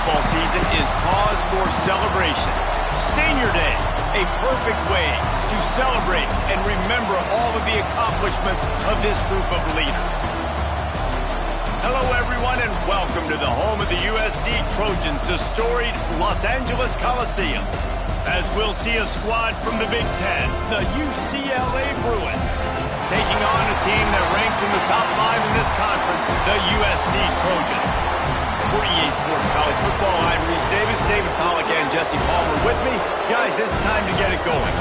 football season is cause for celebration. Senior Day, a perfect way to celebrate and remember all of the accomplishments of this group of leaders. Hello, everyone, and welcome to the home of the USC Trojans, the storied Los Angeles Coliseum. As we'll see a squad from the Big Ten, the UCLA Bruins, taking on a team that ranks in the top 5 in this conference, the USC Trojans. For EA Sports College Football, I'm Reese Davis, David Pollack, and Jesse Palmer with me. Guys, it's time to get it going.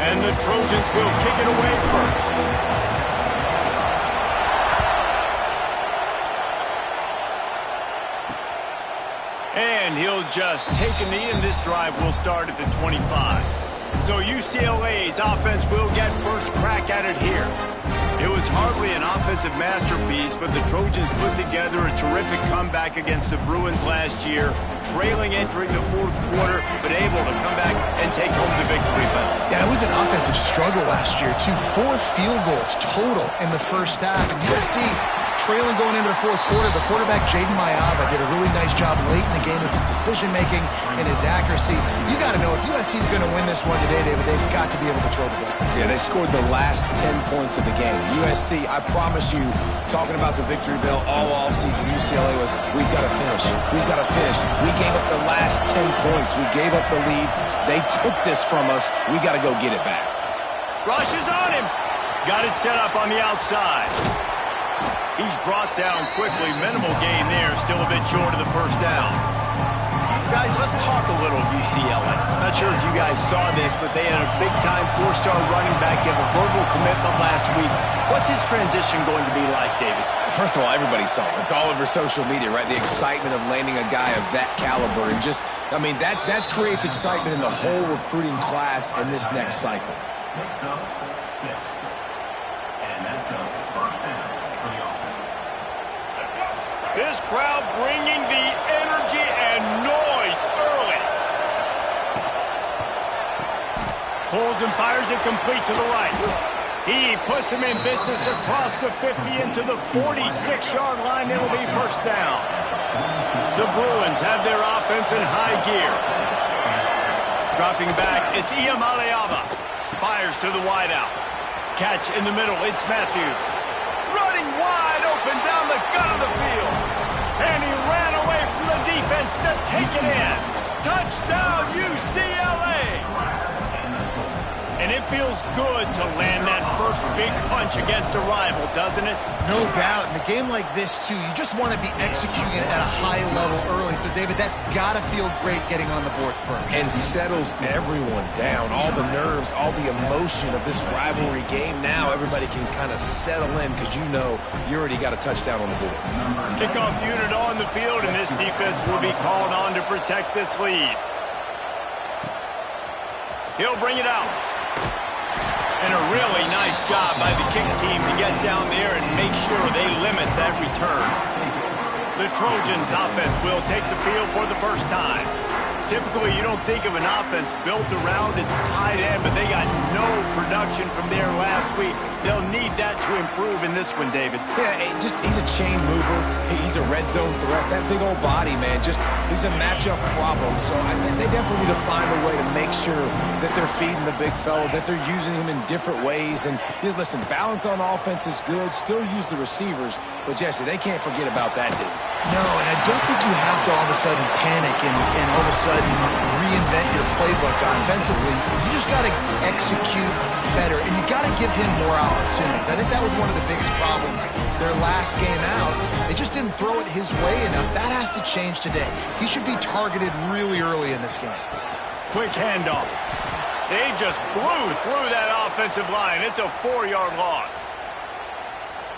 And the Trojans will kick it away first. And he'll just take a knee, and this drive will start at the 25. So UCLA's offense will get first crack at it here. It was hardly an offensive masterpiece, but the Trojans put together a terrific comeback against the Bruins last year, trailing entering the fourth quarter, but able to come back and take home the victory bell. Yeah, it was an offensive struggle last year, too. 4 field goals total in the first half. And USC trailing going into the fourth quarter. The quarterback, Jaden Mayava, did a really nice job late in the game with his decision-making and his accuracy. You got to know, if USC is going to win this one today, David, they've got to be able to throw the ball. Yeah, they scored the last 10 points of the game. USC, I promise you, talking about the victory bell all offseason, UCLA was, we've got to finish. We've got to finish. We gave up the last 10 points. We gave up the lead. They took this from us. We got to go get it back. Rush is on him. Got it set up on the outside. He's brought down quickly. Minimal gain there. Still a bit short of the first down. Guys, let's talk a little UCLA. Not sure if you guys saw this, but they had a big-time 4-star running back give a verbal commitment last week. What's his transition going to be like, David? First of all, everybody saw it. It's all over social media, right? The excitement of landing a guy of that caliber. And just, I mean, that creates excitement in the whole recruiting class in this next cycle. Next up, 6. And that's a first down for the offense. This crowd bringing the energy and noise early. Pulls and fires it complete to the right. He puts him in business across the 50 into the 46-yard line. It'll be first down. The Bruins have their offense in high gear. Dropping back, it's Iyamaleava. Fires to the wideout. Catch in the middle, it's Matthews. Running wide open down the gut of the field. And he ran away from the defense to take it in. Touchdown, UCLA! And it feels good to land that first big punch against a rival, doesn't it? No doubt. In a game like this, too, you just want to be executing it at a high level early. So, David, that's got to feel great getting on the board first. And settles everyone down. All the nerves, all the emotion of this rivalry game. Now everybody can kind of settle in because you know you already got a touchdown on the board. Kickoff unit on the field, and this defense will be called on to protect this lead. He'll bring it out. And a really nice job by the kick team to get down there and make sure they limit that return. The Trojans offense will take the field for the first time. Typically, you don't think of an offense built around its tight end, but they got no production from there last week. They'll need that to improve in this one, David. Yeah, he's a chain mover. He's a red zone threat. That big old body, man, he's a matchup problem. So they definitely need to find a way to make sure that they're feeding the big fella, that they're using him in different ways. And listen, balance on offense is good. Still use the receivers. But, Jesse, they can't forget about that dude. No, and I don't think you have to all of a sudden panic and all of a sudden reinvent your playbook offensively. You just got to execute better, and you got to give him more opportunities. I think that was one of the biggest problems their last game out. They just didn't throw it his way enough. That has to change today. He should be targeted really early in this game. Quick handoff. They just blew through that offensive line. It's a 4-yard loss.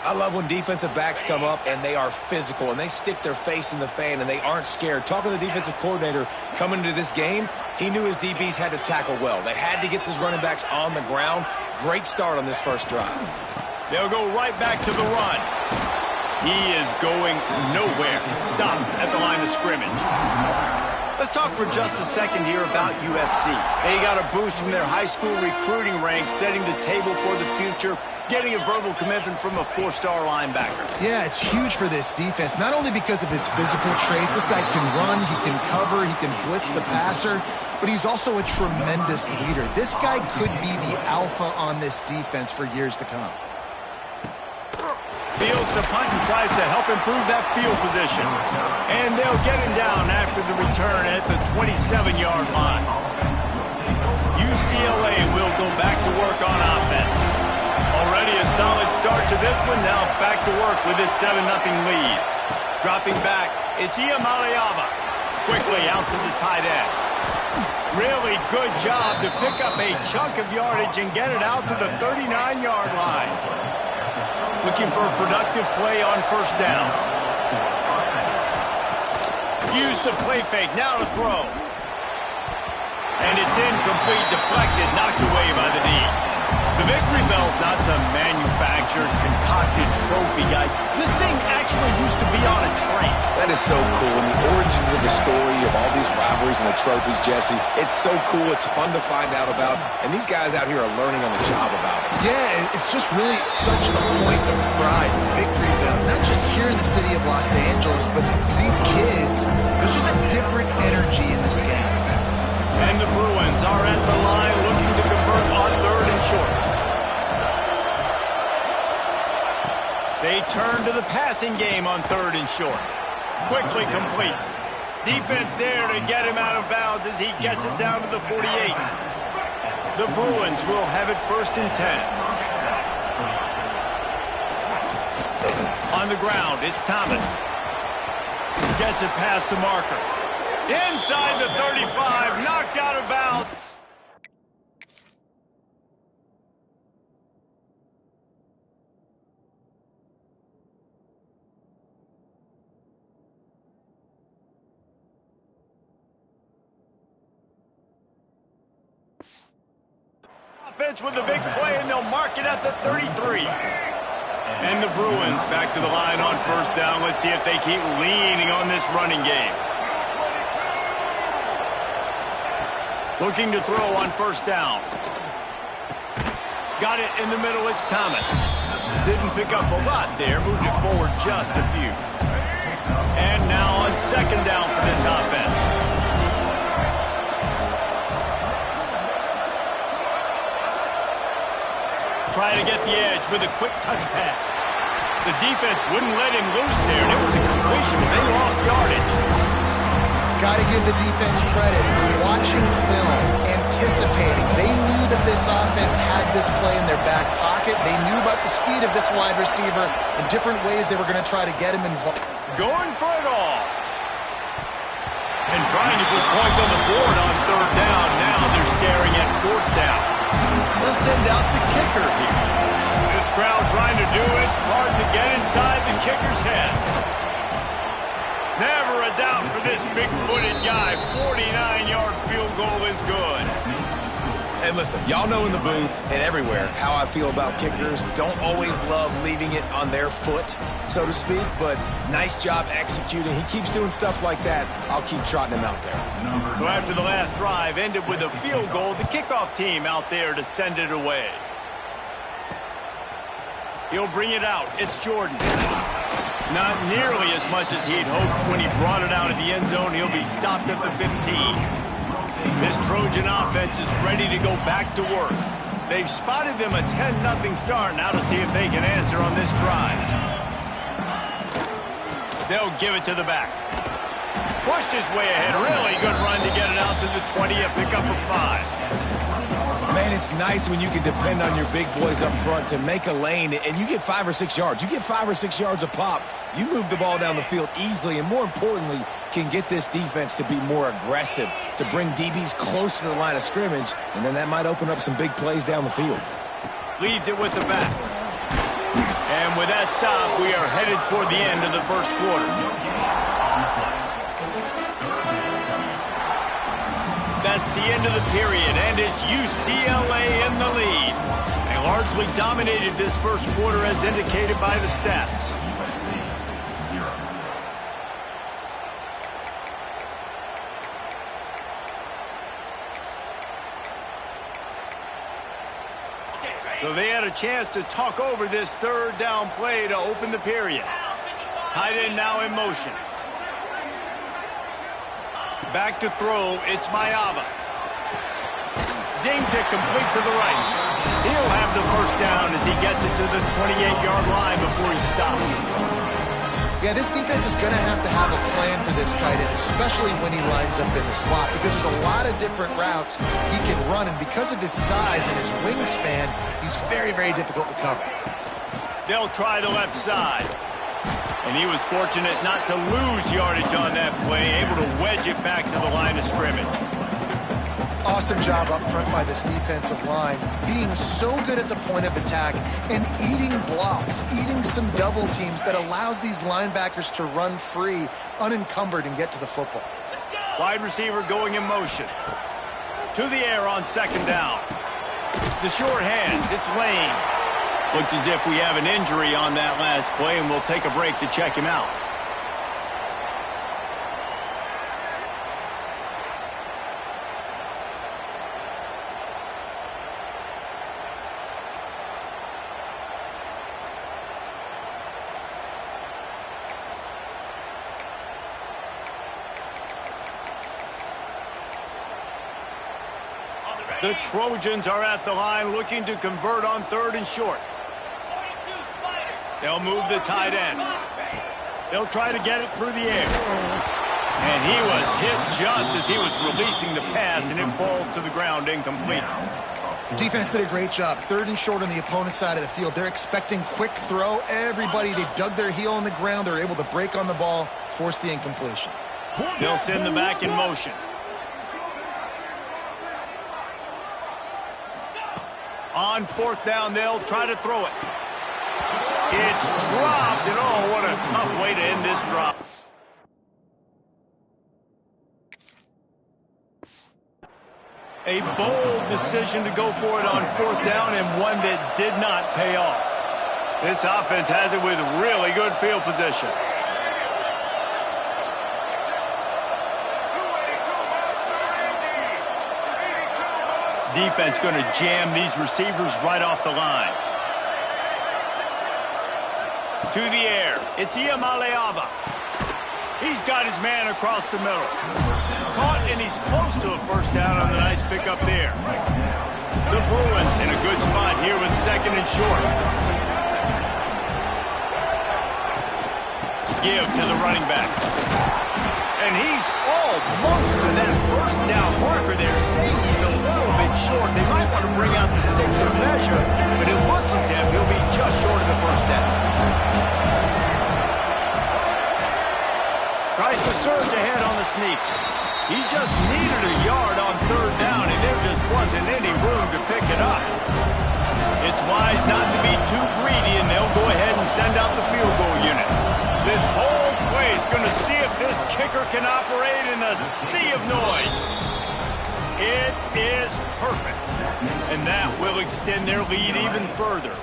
I love when defensive backs come up and they are physical and they stick their face in the fan and they aren't scared. Talking to the defensive coordinator coming into this game, he knew his DBs had to tackle well. They had to get these running backs on the ground. Great start on this first drive. They'll go right back to the run. He is going nowhere. Stop at the line of scrimmage. Let's talk for just a second here about USC. They got a boost from their high school recruiting ranks, setting the table for the future, getting a verbal commitment from a four-star linebacker. Yeah, it's huge for this defense, not only because of his physical traits. This guy can run, he can cover, he can blitz the passer, but he's also a tremendous leader. This guy could be the alpha on this defense for years to come. Fields the punt and tries to help improve that field position. And they'll get him down after the return at the 27-yard line. UCLA will go back to work on offense. Already a solid start to this one. Now back to work with this 7-0 lead. Dropping back, it's Iamaleava. Quickly out to the tight end. Really good job to pick up a chunk of yardage and get it out to the 39-yard line. Looking for a productive play on first down. Use the play fake, now to throw. And it's incomplete, deflected, knocked away by the knee. The victory bell's not some manufactured, concocted trophy, guys. This thing actually used to be on a train. That is so cool. And the origins of the story of all these rivalries and the trophies, Jesse, it's so cool. It's fun to find out about. And these guys out here are learning on the job about it. Yeah, it's just really such a point of pride, victory bell. Not just here in the city of Los Angeles, but to these kids, there's just a different energy in this game. And the Bruins are at the line looking to convert on 3rd and short. They turn to the passing game on 3rd and short. Quickly complete. Defense there to get him out of bounds as he gets it down to the 48. The Bruins will have it 1st and 10. On the ground, it's Thomas. Gets it past the marker. Inside the 35, knocked out of bounds. Offense with a big play, and they'll mark it at the 33. And the Bruins back to the line on first down. Let's see if they keep leaning on this running game. Looking to throw on first down. Got it in the middle, it's Thomas. Didn't pick up a lot there, moved it forward just a few. And now on second down for this offense. Try to get the edge with a quick touch pass. The defense wouldn't let him loose there, and it was a completion, but they lost yardage. Got to give the defense credit. Watching film, anticipating. They knew that this offense had this play in their back pocket. They knew about the speed of this wide receiver and different ways they were going to try to get him involved. Going for it all. And trying to put points on the board on 3rd down. Now they're staring at 4th down. Let's send out the kicker here. This crowd trying to do its part to get inside the kicker's head. Never a doubt for this big-footed guy. 49-yard field goal is good. And listen, y'all know in the booth and everywhere how I feel about kickers. Don't always love leaving it on their foot, so to speak, but nice job executing. He keeps doing stuff like that. I'll keep trotting him out there. So after the last drive ended with a field goal, the kickoff team out there to send it away. He'll bring it out. It's Jordan. Not nearly as much as he'd hoped when he brought it out of the end zone. He'll be stopped at the 15. This Trojan offense is ready to go back to work. They've spotted them a 10-0 start. Now to see if they can answer on this drive. They'll give it to the back. Pushed his way ahead. Really good run to get it out to the 20. A pickup of 5. Man, it's nice when you can depend on your big boys up front to make a lane, and you get 5 or 6 yards. You get 5 or 6 yards a pop. You move the ball down the field easily, and more importantly, can get this defense to be more aggressive, to bring DBs close to the line of scrimmage, and then that might open up some big plays down the field. Leaves it with the back. And with that stop, we are headed toward the end of the first quarter. That's the end of the period, and it's UCLA in the lead. They largely dominated this first quarter as indicated by the stats. So they had a chance to talk over this third down play to open the period. Tight end now in motion. Back to throw, it's Mayava. Zings it complete to the right. He'll have the first down as he gets it to the 28-yard line before he's stopped. Yeah, this defense is going to have a plan for this tight end, especially when he lines up in the slot, because there's a lot of different routes he can run, and because of his size and his wingspan, he's very, very difficult to cover. They'll try the left side. And he was fortunate not to lose yardage on that play, able to wedge it back to the line of scrimmage. Awesome job up front by this defensive line, being so good at the point of attack and eating blocks, eating some double teams that allows these linebackers to run free, unencumbered, and get to the football. Wide receiver going in motion. To the air on second down. The short hands, it's Lane. Looks as if we have an injury on that last play, and we'll take a break to check him out. The Trojans are at the line looking to convert on third and short. They'll move the tight end. They'll try to get it through the air. And he was hit just as he was releasing the pass, and it falls to the ground incomplete. Defense did a great job. Third and short on the opponent's side of the field. They're expecting quick throw. Everybody, they dug their heel on the ground. They're able to break on the ball, force the incompletion. They'll send the back in motion. On fourth down, they'll try to throw it. It's dropped, and oh, what a tough way to end this drop. A bold decision to go for it on fourth down, and one that did not pay off. This offense has it with really good field position. Defense going to jam these receivers right off the line. To the air, it's Iamaleava. He's got his man across the middle. Caught, and he's close to a first down on the nice pickup there. The Bruins in a good spot here with second and short. Give to the running back. And he's almost to that first down marker there, saying he's a little bit short. They might want to bring out the sticks and measure, but it looks as if he'll be just short of the first down. Tries to surge ahead on the sneak. He just needed a yard on third down, and there just wasn't any room to pick it up. It's wise not to be too greedy, and they'll go ahead and send out the field goal unit. This whole play is going to see if this kicker can operate in the sea of noise. It is perfect, and that will extend their lead even further.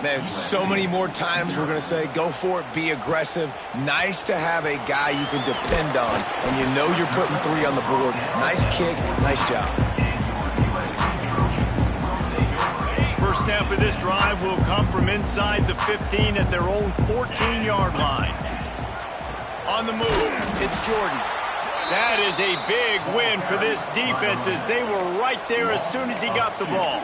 Man, so many more times we're going to say, go for it, be aggressive. Nice to have a guy you can depend on, and you know you're putting three on the board. Nice kick, nice job. First snap of this drive will come from inside the 15 at their own 14-yard line. On the move, it's Jordan. That is a big win for this defense as they were right there as soon as he got the ball.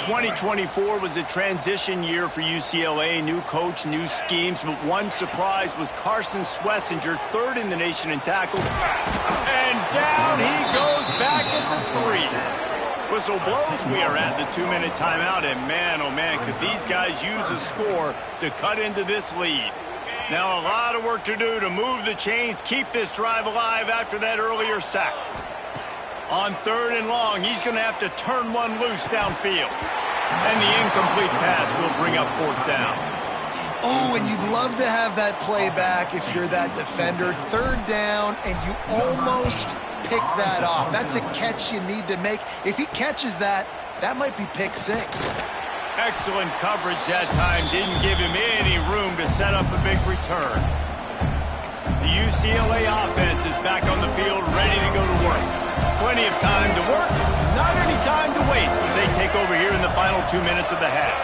2024 was a transition year for UCLA. New coach, new schemes, but one surprise was Carson Schlesinger, third in the nation in tackles. And down he goes back at the 3. Whistle blows. We are at the 2-minute timeout, and man, oh man, could these guys use a score to cut into this lead. Now a lot of work to do to move the chains, keep this drive alive after that earlier sack. On third and long, he's going to have to turn one loose downfield. And the incomplete pass will bring up fourth down. Oh, and you'd love to have that play back if you're that defender. Third down, and you almost pick that off. That's a catch you need to make. If he catches that, that might be pick 6. Excellent coverage that time. Didn't give him any room to set up a big return. The UCLA offense is back on the field, ready to go to work. Plenty of time to work, not any time to waste as they take take over here in the final 2 minutes of the half.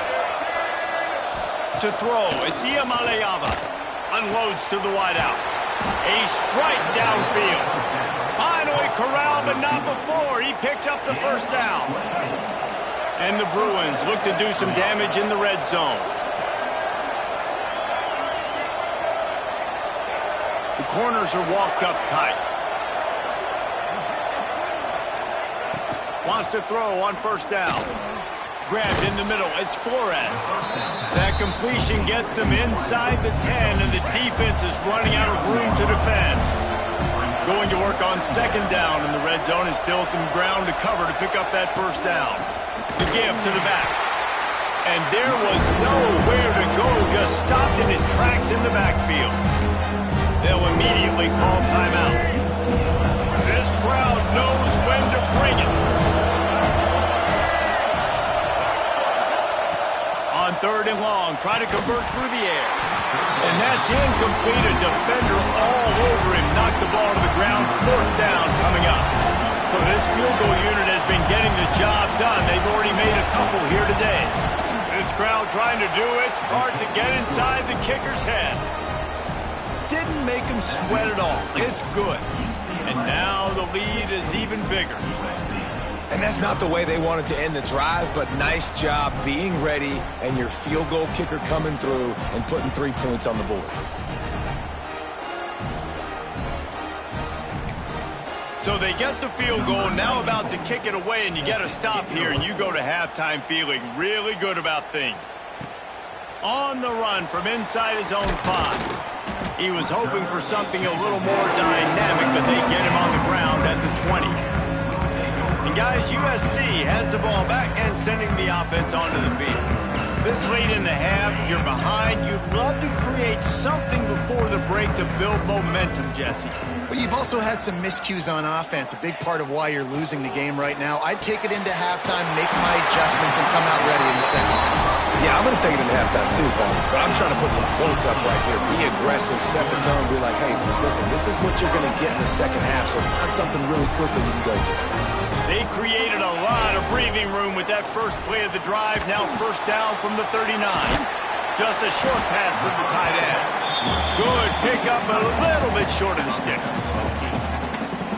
To throw, it's Iamaleava. Unloads to the wideout. A strike downfield. Finally corralled, but not before. He picks up the first down. And the Bruins look to do some damage in the red zone. The corners are walked up tight. Wants to throw on first down. Grabbed in the middle. It's Flores. That completion gets them inside the 10, and the defense is running out of room to defend. Going to work on second down in the red zone, and still some ground to cover to pick up that first down. The give to the back. And there was nowhere to go, just stopped in his tracks in the backfield. They'll immediately call timeout. This crowd knows when to bring it. On third and long, try to convert through the air. And that's incomplete. A defender all over him. Knocked the ball to the ground. Fourth down coming up. So this field goal unit has been getting the job done. They've already made a couple here today. This crowd trying to do its part to get inside the kicker's head. Didn't make him sweat at all. It's good. And now the lead is even bigger. And that's not the way they wanted to end the drive, but nice job being ready and your field goal kicker coming through and putting 3 points on the board. So they get the field goal, now about to kick it away, and you get a stop here, and you go to halftime feeling really good about things. On the run from inside his own 5. He was hoping for something a little more dynamic, but they get him on the ground at the 20. And guys, USC has the ball back and sending the offense onto the field. This late in the half, you're behind. You'd love to create something before the break to build momentum, Jesse. But you've also had some miscues on offense, a big part of why you're losing the game right now. I'd take it into halftime, make my adjustments, and come out ready in the second half. Yeah, I'm going to take it into halftime too, Paul. But I'm trying to put some points up right here. Be aggressive, set the tone, be like, hey, listen, this is what you're going to get in the second half, so find something really quickly you can go to. They created a lot of breathing room with that first play of the drive. Now first down from the 39. Just a short pass to the tight end. Good pickup, a little bit short of the sticks.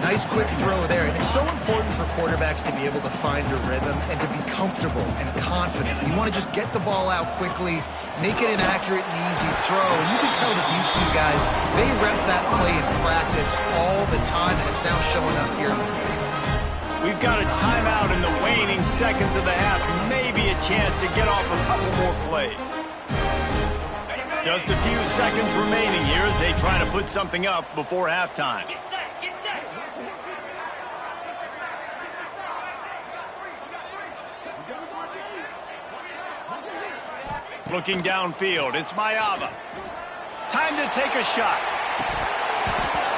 Nice quick throw there. And it's so important for quarterbacks to be able to find a rhythm and to be comfortable and confident. You want to just get the ball out quickly, make it an accurate and easy throw. And you can tell that these two guys, they rep that play in practice all the time, and it's now showing up here. We've got a timeout in the waning seconds of the half. Maybe a chance to get off a couple more plays. Just a few seconds remaining here as they try to put something up before halftime. Get set, get set. Looking downfield, it's Mayava. Time to take a shot.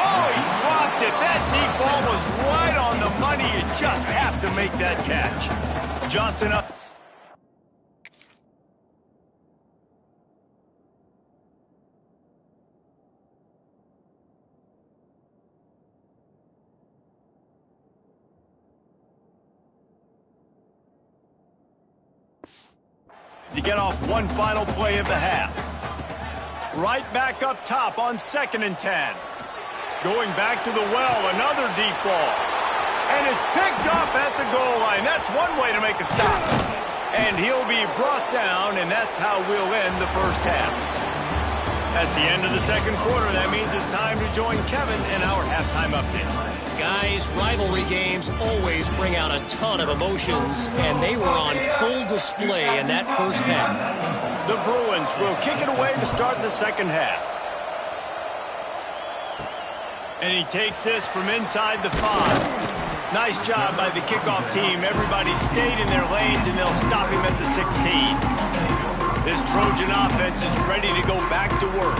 Oh, he dropped it. That deep ball was right on the money. You just have to make that catch. Just enough. To get off one final play of the half. Right back up top on 2nd and 10. Going back to the well, another deep ball. And it's picked off at the goal line. That's one way to make a stop. And he'll be brought down, and that's how we'll end the first half. That's the end of the second quarter. That means it's time to join Kevin in our halftime update. Guys, rivalry games always bring out a ton of emotions, and they were on full display in that first half. The Bruins will kick it away to start the second half. And he takes this from inside the 5. Nice job by the kickoff team. Everybody stayed in their lanes, and they'll stop him at the 16. This Trojan offense is ready to go back to work.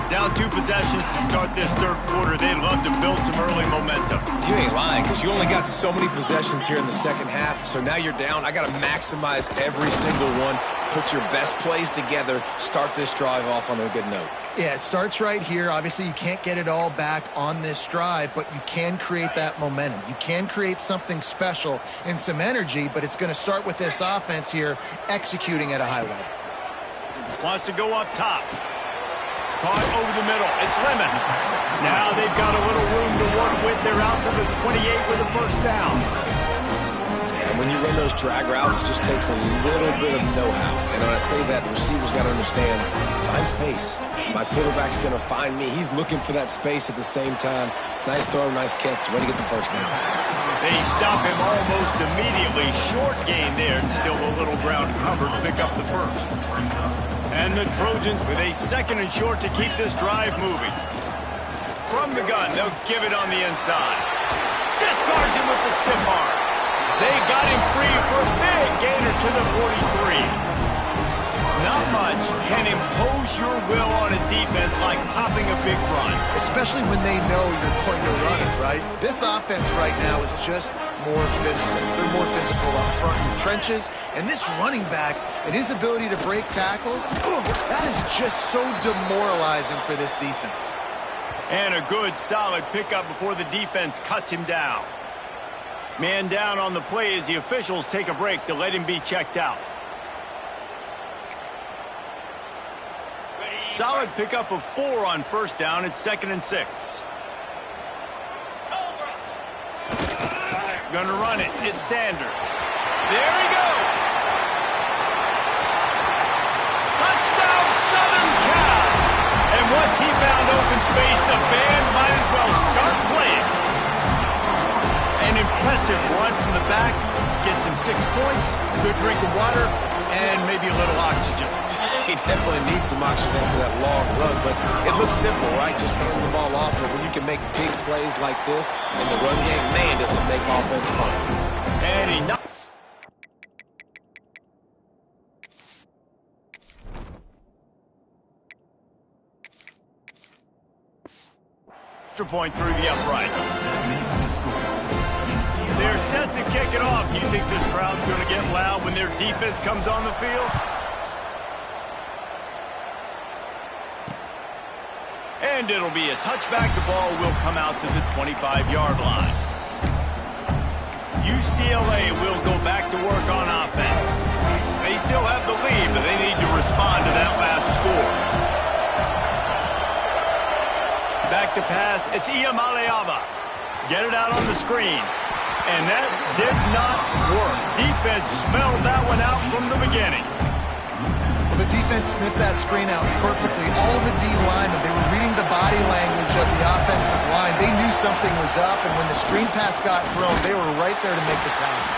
Down 2 possessions to start this third quarter. They'd love to build some early momentum. You ain't lying, because you only got so many possessions here in the second half, so now you're down. I got to maximize every single one, put your best plays together, start this drive off on a good note. Yeah, it starts right here. Obviously, you can't get it all back on this drive, but you can create that momentum. You can create something special and some energy, but it's going to start with this offense here executing at a high level. Wants to go up top. Caught over the middle. It's Lemon. Now they've got a little room to work with. They're out to the 28 with a first down. And when you run those drag routes, it just takes a little bit of know-how. And when I say that, the receiver's got to understand, find space. My quarterback's going to find me. He's looking for that space at the same time. Nice throw, nice catch. Way to get the first down. They stop him almost immediately. Short gain there, and still a little ground covered to pick up the first. And the Trojans with a second and short to keep this drive moving. From the gun, they'll give it on the inside. Discards him with the stiff arm. They got him free for a big gainer to the 43. Not much can impose your will on a defense like popping a big run. Especially when they know you're going to run it, right? This offense right now is just more physical. They're more physical up front in the trenches. And this running back and his ability to break tackles, that is just so demoralizing for this defense. And a good, solid pickup before the defense cuts him down. Man down on the play as the officials take a break to let him be checked out. Solid pickup of 4 on first down. It's 2nd and 6. Gonna run it. It's Sanders. There he goes. Touchdown, Southern Cal. And once he found open space, the band might as well start playing. An impressive run from the back. Gets him 6 points, a good drink of water, and maybe a little oxygen. He definitely needs some oxygen after that long run, but it looks simple, right? Just hand the ball off, but when you can make big plays like this in the run game, man, does it make offense fun. And he knocks. Extra point through the uprights. They're set to kick it off. Do you think this crowd's going to get loud when their defense comes on the field? And it'll be a touchback. The ball will come out to the 25-yard line. UCLA will go back to work on offense. They still have the lead, but they need to respond to that last score. Back to pass. It's Iamaleava. Get it out on the screen. And that did not work. Defense smelled that one out from the beginning. Well, the defense sniffed that screen out perfectly. All the D linemen, they were reading the body language of the offensive line. They knew something was up, and when the screen pass got thrown, they were right there to make the tackle.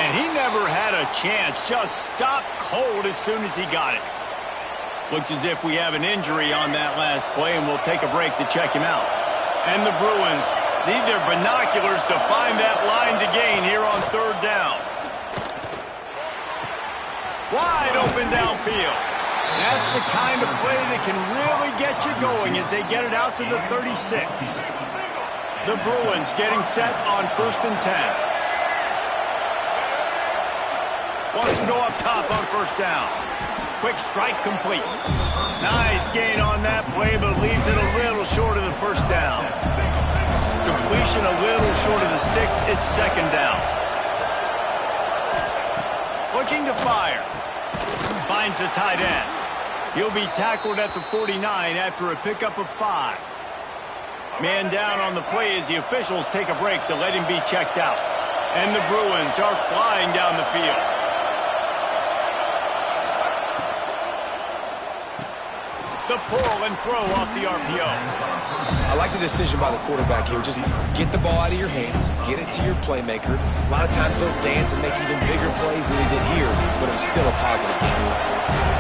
And he never had a chance. Just stopped cold as soon as he got it. Looks as if we have an injury on that last play, and we'll take a break to check him out. And the Bruins need their binoculars to find that line to gain here on third down. Wide open downfield. That's the kind of play that can really get you going as they get it out to the 36. The Bruins getting set on 1st and 10. Wants to go up top on first down. Quick strike complete. Nice gain on that play, but leaves it a little short of the first down. Completion a little short of the sticks. It's 2nd down. Looking to fire. Finds the tight end. He'll be tackled at the 49 after a pickup of 5. Man down on the play as the officials take a break to let him be checked out. And the Bruins are flying down the field. The pull and throw off the RPO. I like the decision by the quarterback here. Just get the ball out of your hands, get it to your playmaker. A lot of times they'll dance and make even bigger plays than he did here, but it was still a positive game.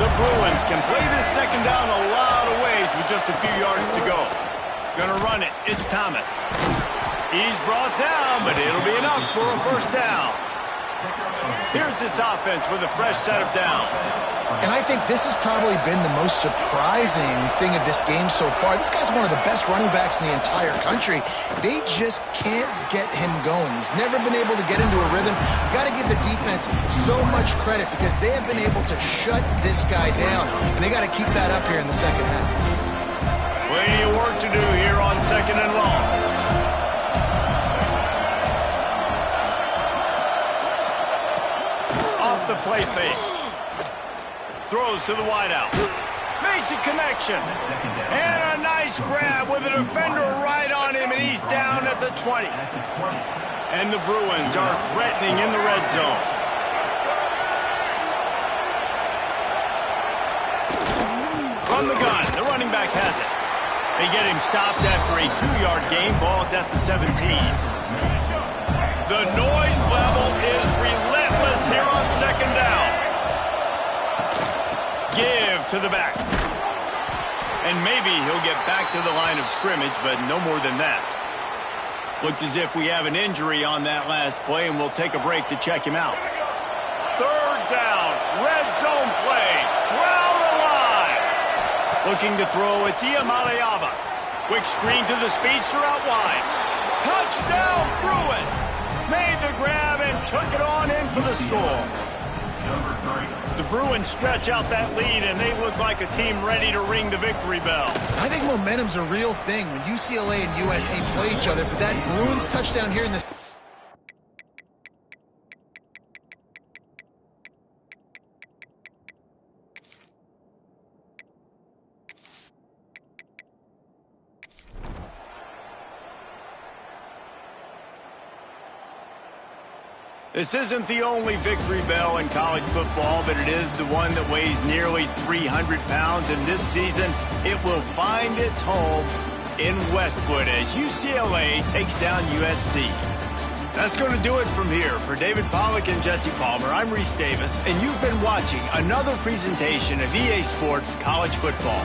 The Bruins can play this 2nd down a lot of ways with just a few yards to go. Gonna run it. It's Thomas. He's brought down, but it'll be enough for a first down. Here's this offense with a fresh set of downs. And I think this has probably been the most surprising thing of this game so far. This guy's one of the best running backs in the entire country. They just can't get him going. He's never been able to get into a rhythm. You got to give the defense so much credit because they have been able to shut this guy down. And they got to keep that up here in the second half. Plenty of work to do here on 2nd and long. Off the play fake. Throws to the wideout. Makes a connection. And a nice grab with a defender right on him, and he's down at the 20. And the Bruins are threatening in the red zone. From the gun, the running back has it. They get him stopped after a 2-yard gain. Ball's at the 17. The noise level is relentless here on 2nd down. Give to the back. And maybe he'll get back to the line of scrimmage, but no more than that. Looks as if we have an injury on that last play, and we'll take a break to check him out. 3rd down, red zone play, crowd alive. Looking to throw, it's Iamaleava. Quick screen to the speedster out wide. Touchdown, Bruins! Made the grab and took it on in for the score. The Bruins stretch out that lead, and they look like a team ready to ring the victory bell. I think momentum's a real thing when UCLA and USC play each other, but that Bruins touchdown here in this... This isn't the only victory bell in college football, but it is the one that weighs nearly 300 pounds, and this season it will find its home in Westwood as UCLA takes down USC. That's going to do it from here. For David Pollack and Jesse Palmer, I'm Reese Davis, and you've been watching another presentation of EA Sports College Football.